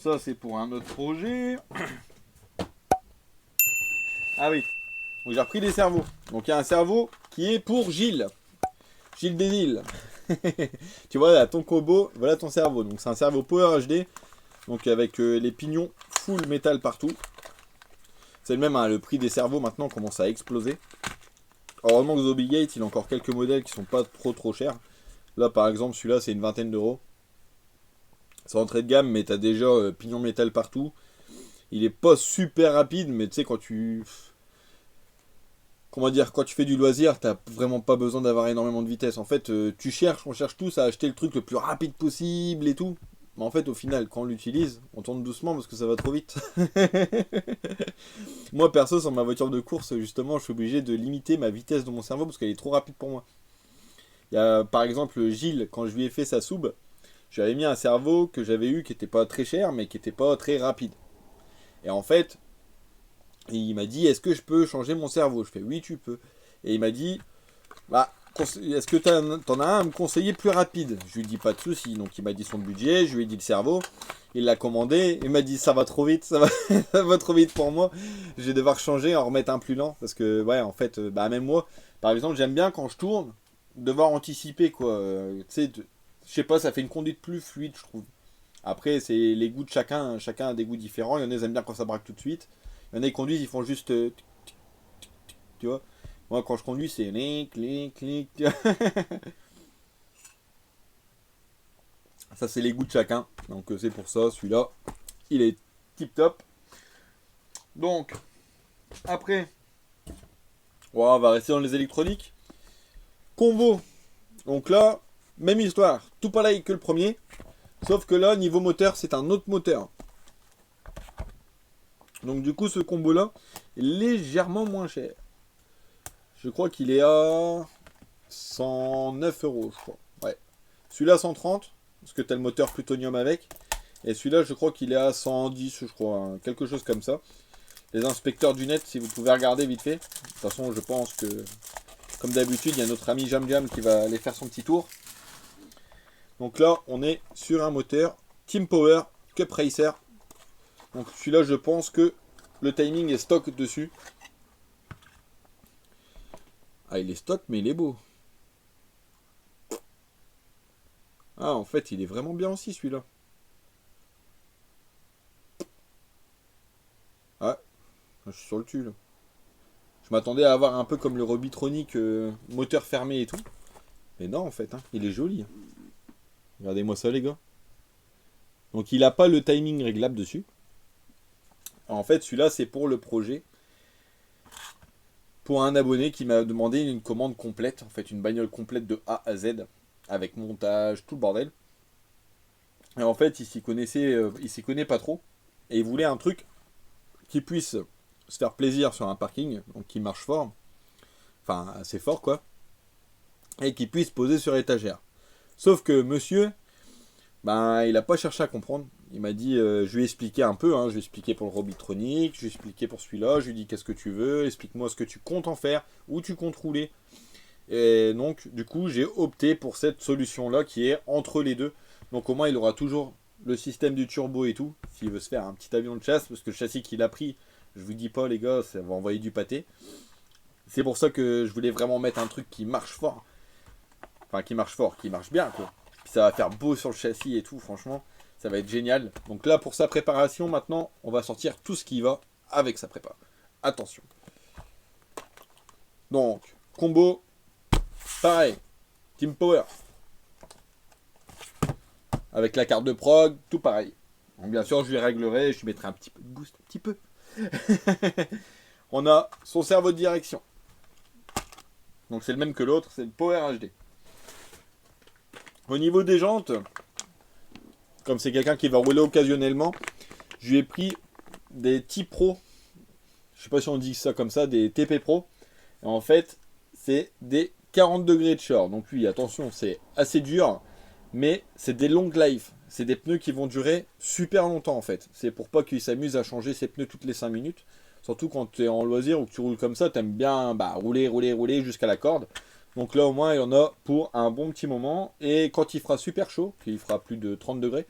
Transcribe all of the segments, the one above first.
Ça, c'est pour un autre projet. Ah oui. Donc j'ai repris des cerveaux. Donc il y a un cerveau qui est pour Gilles. Gilles des îles. Tu vois, là, ton combo, voilà ton cerveau. Donc c'est un cerveau Power HD. Donc avec les pignons full métal partout. C'est le même, hein, le prix des cerveaux maintenant commence à exploser. Heureusement que Zobigate, il a encore quelques modèles qui sont pas trop chers. Là par exemple, celui-là c'est une vingtaine d'euros. C'est entrée de gamme, mais t'as déjà pignon métal partout. Il est pas super rapide, mais tu sais, quand tu. Comment dire, quand tu fais du loisir, t'as vraiment pas besoin d'avoir énormément de vitesse. En fait, on cherche tous à acheter le truc le plus rapide possible et tout. Mais en fait, au final, quand on l'utilise, on tourne doucement parce que ça va trop vite. Moi, perso, sur ma voiture de course, justement, je suis obligé de limiter ma vitesse de mon cerveau parce qu'elle est trop rapide pour moi. Il y a, par exemple, Gilles, quand je lui ai fait sa soube, j'avais mis un cerveau que j'avais eu qui était pas très cher, mais qui était pas très rapide. Et en fait, il m'a dit, est-ce que je peux changer mon cerveau? Je fais, oui, tu peux. Et il m'a dit, bah, est-ce que t'en as un à me conseiller plus rapide? Je lui dis pas de souci. Donc il m'a dit son budget, je lui ai dit le cerveau. Il l'a commandé, il m'a dit ça va trop vite, ça va, ça va trop vite pour moi. Je vais devoir changer, en remettre un plus lent. Parce que, ouais, en fait, bah, même moi, par exemple, j'aime bien quand je tourne, devoir anticiper, quoi. Tu sais, je sais pas, ça fait une conduite plus fluide, je trouve. Après, c'est les goûts de chacun, chacun a des goûts différents. Il y en a qui aiment bien quand ça braque tout de suite. Il y en a qui conduisent, ils font juste. Tu vois. Moi, quand je conduis, c'est clic, clic, clic. Ça, c'est les goûts de chacun. Donc, c'est pour ça, celui-là, il est tip top. Donc, après, ouais, on va rester dans les électroniques. Combo. Donc là, même histoire. Tout pareil que le premier. Sauf que là, niveau moteur, c'est un autre moteur. Donc, du coup, ce combo-là est légèrement moins cher. Je crois qu'il est à 109 euros, je crois. Ouais. Celui-là, 130, parce que tu as le moteur plutonium avec. Et celui-là, je crois qu'il est à 110, je crois, hein, quelque chose comme ça. Les inspecteurs du net, si vous pouvez regarder vite fait. De toute façon, je pense que, comme d'habitude, il y a notre ami Jam Jam qui va aller faire son petit tour. Donc là, on est sur un moteur Team Power Cup Racer. Donc celui-là, je pense que le timing est stock dessus. Ah, il est stock, mais il est beau. Ah, en fait, il est vraiment bien aussi, celui-là. Ah, je suis sur le cul, là. Je m'attendais à avoir un peu comme le Robitronic, moteur fermé et tout. Mais non, en fait, hein, il est joli. Regardez-moi ça, les gars. Donc, il n'a pas le timing réglable dessus. En fait, celui-là, c'est pour le projet. Pour un abonné qui m'a demandé une commande complète. En fait, une bagnole complète de A à Z. Avec montage, tout le bordel. Et en fait, il s'y connaît pas trop. Et il voulait un truc qui puisse se faire plaisir sur un parking. Donc, qui marche fort. Enfin, assez fort, quoi. Et qui puisse poser sur étagère. Sauf que monsieur, ben, il n'a pas cherché à comprendre. Il m'a dit, je lui ai expliqué un peu, hein, je lui ai expliqué pour le Robitronic, je lui ai expliqué pour celui-là, je lui ai dit qu'est-ce que tu veux, explique-moi ce que tu comptes en faire, où tu comptes rouler. Et donc, du coup, j'ai opté pour cette solution-là qui est entre les deux. Donc au moins, il aura toujours le système du turbo et tout, s'il veut se faire un petit avion de chasse, parce que le châssis qu'il a pris, je vous dis pas les gars, ça va envoyer du pâté. C'est pour ça que je voulais vraiment mettre un truc qui marche fort. Enfin, qui marche fort, qui marche bien, quoi. Puis ça va faire beau sur le châssis et tout, franchement. Ça va être génial. Donc là, pour sa préparation, maintenant, on va sortir tout ce qui va avec sa prépa. Attention. Donc, combo, pareil. Team Power. Avec la carte de prog, tout pareil. Donc bien sûr, je lui réglerai, je lui mettrai un petit peu de boost, un petit peu. On a son cerveau de direction. Donc c'est le même que l'autre, c'est le Power HD. Au niveau des jantes, comme c'est quelqu'un qui va rouler occasionnellement, je lui ai pris des T-Pro. Je sais pas si on dit ça comme ça, des TP Pro. Et en fait, c'est des 40 degrés de short. Donc oui, attention, c'est assez dur, mais c'est des long life. C'est des pneus qui vont durer super longtemps en fait. C'est pour pas qu'il s'amuse à changer ses pneus toutes les 5 minutes. Surtout quand tu es en loisir ou que tu roules comme ça, tu aimes bien rouler jusqu'à la corde. Donc là au moins il y en a pour un bon petit moment. Et quand il fera super chaud, qu'il fera plus de 30 degrés,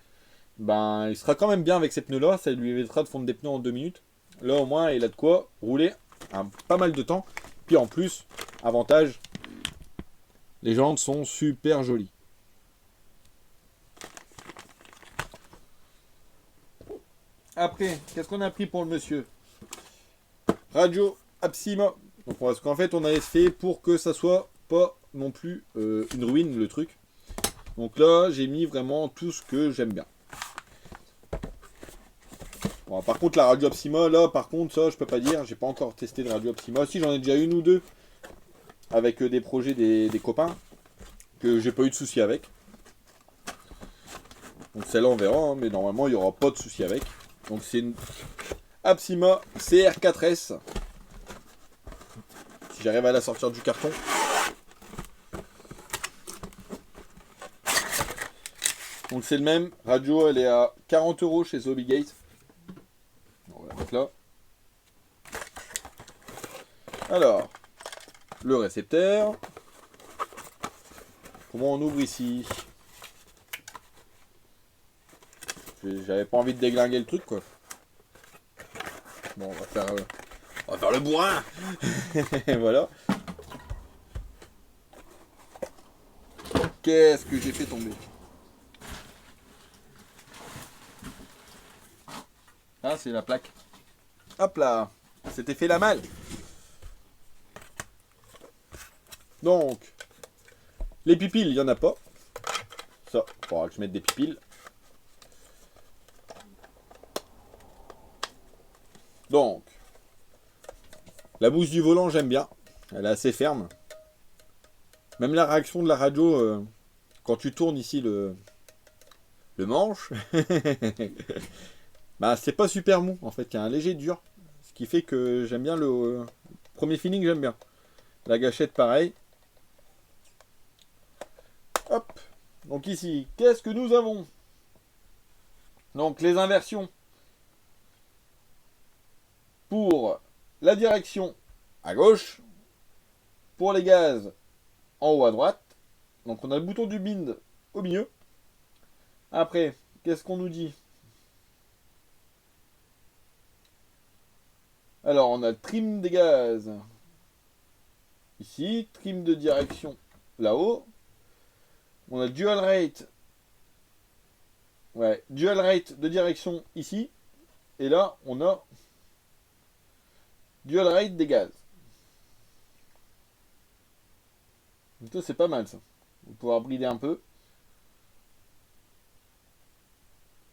ben il sera quand même bien avec ces pneus là, ça lui évitera de fondre des pneus en 2 minutes. Là au moins il a de quoi rouler pas mal de temps. Puis en plus, avantage, les jantes sont super jolies. Après, qu'est-ce qu'on a pris pour le monsieur? Radio Absima. Donc parce qu'en fait on avait fait pour que ça soit pas non plus une ruine le truc. Donc là j'ai mis vraiment tout ce que j'aime bien. Bon, par contre la radio Absima là par contre ça je peux pas dire, j'ai pas encore testé de radio Absima. Si j'en ai déjà une ou deux avec des projets des copains que j'ai pas eu de soucis avec. Donc celle-là on verra hein, mais normalement il n'y aura pas de soucis avec. Donc c'est une Absima CR4S. Si j'arrive à la sortir du carton. Donc c'est le même. Radio, elle est à 40 € chez Zobigate. On va la mettre là. Alors, le récepteur. Comment on ouvre ici? J'avais pas envie de déglinguer le truc quoi. Bon, on va faire le bourrin. Voilà. Qu'est-ce que j'ai fait tomber? Ah, c'est la plaque. Hop là. C'était fait la malle. Donc, les pipiles, il n'y en a pas. Ça, il faudra que je mette des pipiles. Donc, la mousse du volant, j'aime bien. Elle est assez ferme. Même la réaction de la radio, quand tu tournes ici le manche, bah c'est pas super mou en fait, il y a un léger dur. Ce qui fait que j'aime bien le premier feeling, j'aime bien. La gâchette pareil. Hop. Donc ici, qu'est-ce que nous avons? Donc les inversions. Pour la direction à gauche. Pour les gaz en haut à droite. Donc on a le bouton du bind au milieu. Après, qu'est-ce qu'on nous dit? Alors on a le trim des gaz. Ici, trim de direction là-haut. On a dual rate. Ouais, dual rate de direction ici. Et là, on a dual rate des gaz. Donc ça, c'est pas mal ça. On va pouvoir brider un peu.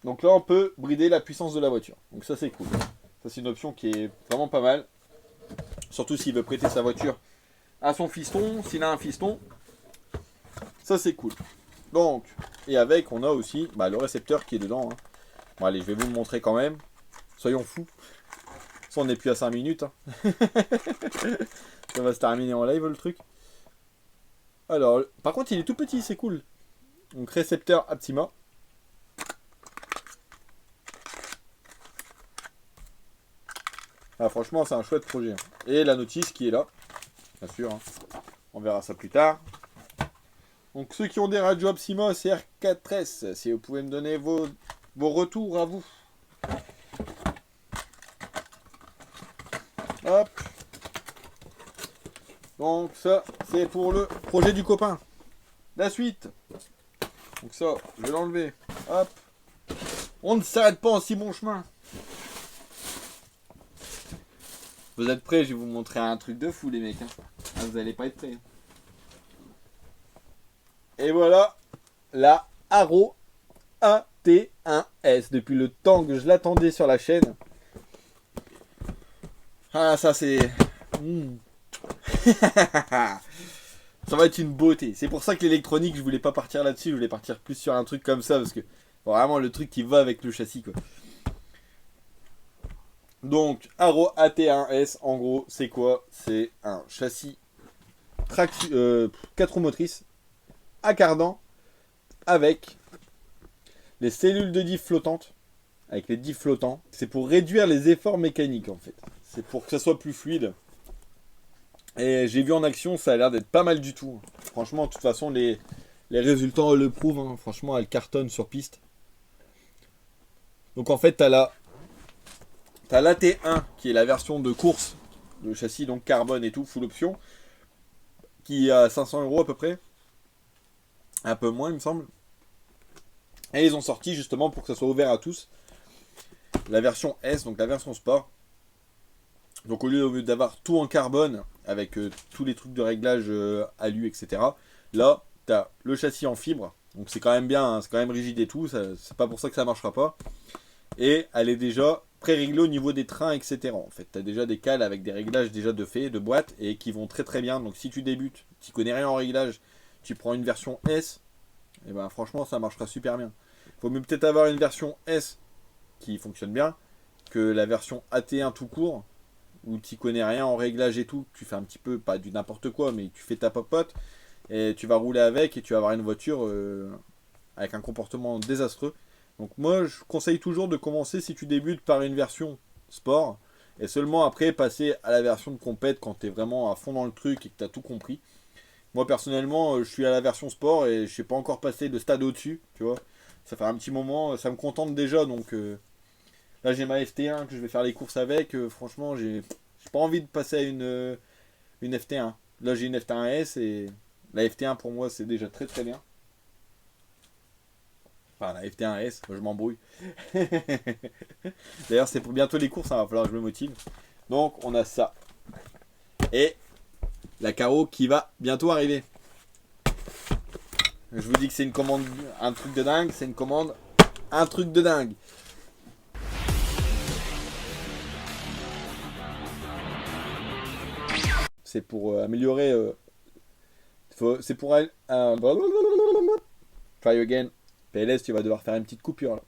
Donc là, on peut brider la puissance de la voiture. Donc ça, c'est cool. Ça, c'est une option qui est vraiment pas mal. Surtout s'il veut prêter sa voiture à son fiston, s'il a un fiston. Ça, c'est cool. Donc, et avec, on a aussi le récepteur qui est dedans. Hein. Bon, allez, je vais vous le montrer quand même. Soyons fous. Ça, on n'est plus à 5 minutes. Hein. Ça va se terminer en live, le truc. Alors, par contre, il est tout petit, c'est cool. Donc, récepteur Aptima. Ah, franchement, c'est un chouette projet. Et la notice qui est là. Bien sûr. Hein. On verra ça plus tard. Donc, ceux qui ont des radios Aptima CR4S, si vous pouvez me donner vos retours à vous. Hop. Donc, ça, c'est pour le projet du copain. La suite. Donc, ça, je vais l'enlever. Hop. On ne s'arrête pas en si bon chemin. Vous êtes prêts? Je vais vous montrer un truc de fou, les mecs. Hein. Ah, vous allez pas être prêts. Et voilà la Haro AT1S. Depuis le temps que je l'attendais sur la chaîne. Ah, ça c'est... Ça va être une beauté. C'est pour ça que l'électronique, je voulais pas partir là-dessus. Je voulais partir plus sur un truc comme ça. Parce que vraiment le truc qui va avec le châssis, quoi. Donc, Haro AT1S, en gros, c'est quoi? C'est un châssis 4 roues motrices à cardan avec les cellules de diff flottantes. Avec les diffs flottants. C'est pour réduire les efforts mécaniques, en fait. C'est pour que ça soit plus fluide. Et j'ai vu en action, ça a l'air d'être pas mal du tout. Franchement, de toute façon, les résultats le prouvent. Hein. Franchement, elle cartonne sur piste. Donc en fait, t'as l'AT1 qui est la version de course, le châssis donc carbone et tout, full option, qui est à 500 euros à peu près, un peu moins il me semble. Et ils ont sorti justement pour que ça soit ouvert à tous la version S, donc la version sport. Donc au lieu d'avoir tout en carbone avec tous les trucs de réglage alu, etc. Là, t'as le châssis en fibre, donc c'est quand même bien, hein, c'est quand même rigide et tout, c'est pas pour ça que ça marchera pas. Et elle est déjà pré-réglée au niveau des trains, etc. En fait, t'as déjà des cales avec des réglages déjà de fait, de boîte, et qui vont très très bien. Donc si tu débutes, tu connais rien en réglage, tu prends une version S, et ben franchement ça marchera super bien. Faut mieux peut-être avoir une version S qui fonctionne bien que la version AT1 tout court où tu connais rien en réglage et tout, tu fais un petit peu, pas du n'importe quoi, mais tu fais ta popote et tu vas rouler avec et tu vas avoir une voiture avec un comportement désastreux. Donc moi je conseille toujours de commencer si tu débutes par une version sport et seulement après passer à la version de compète quand tu es vraiment à fond dans le truc et que tu as tout compris. Moi personnellement je suis à la version sport et je sais pas encore passé de stade au-dessus, tu vois. Ça fait un petit moment, ça me contente déjà donc là j'ai ma FT1 que je vais faire les courses avec, franchement j'ai pas envie de passer à une FT1. Là j'ai une FT1S et la FT1 pour moi c'est déjà très très bien. Enfin, la FT1S, je m'embrouille. D'ailleurs, c'est pour bientôt les courses, hein, va falloir que je me motive. Donc, on a ça. Et la carreau qui va bientôt arriver. Je vous dis que c'est une commande, un truc de dingue. C'est une commande, un truc de dingue. C'est pour améliorer. C'est pour. Try again. PLS, tu vas devoir faire une petite coupure là.